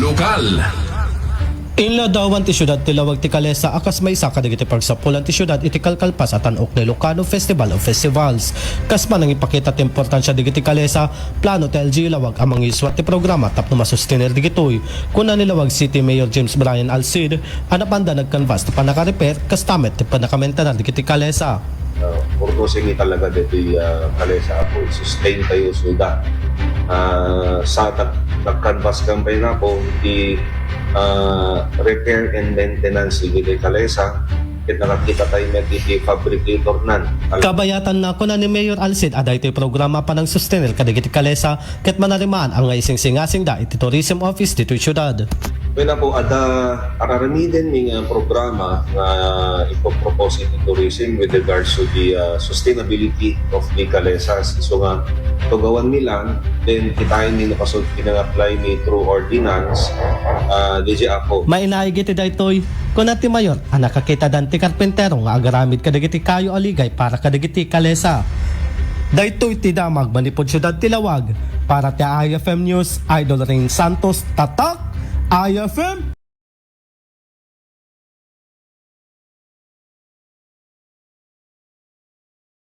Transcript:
lokal. Inla dawan ti syudad ti Lawag ti Calesa akas may isa kadigiti pagsapulan ti syudad iti kalkalpas at anok ni Ilocano Festival of Festivals. Kasma nang ipakita ti importansya digiti Calesa, plano ti LG Lawag amang iswat ti programa tapno masustenir digitoy. Kuna ni Lawag City Mayor James Brian Alcid, anapanda nagkanvas ti panaka-repair kastamet ti panakamentana digiti Calesa. Purposing talaga dito Calesa po sustain tayo suda. Sa nag-canvas campaign na po di repair and maintenance dito Calesa ket nakakita tayo met iti fabricator nan. Kabayatan na kuna ni Mayor Alcid aday iti programa pa ng sustenir kadigiti Calesa ket manarimaan ang ising-singasing da iti tourism office dito syudad. Kaya po, araramidin ng programa na ipopropose in tourism with regards to the sustainability of the Calesa. So nga, tugawan nila, then kitain nila kasod pinang-apply ni through ordinance, DJ Apo. Mainaigiti daytoy kuna ti Mayor ang nakakita dan ti karpentero nga agaramid kadigiti kayo aligay para kadigiti Calesa. Daytoy ti damag manipod syudad ti Lawag para ti IFM News, Idol Rain Santos, tatak IFM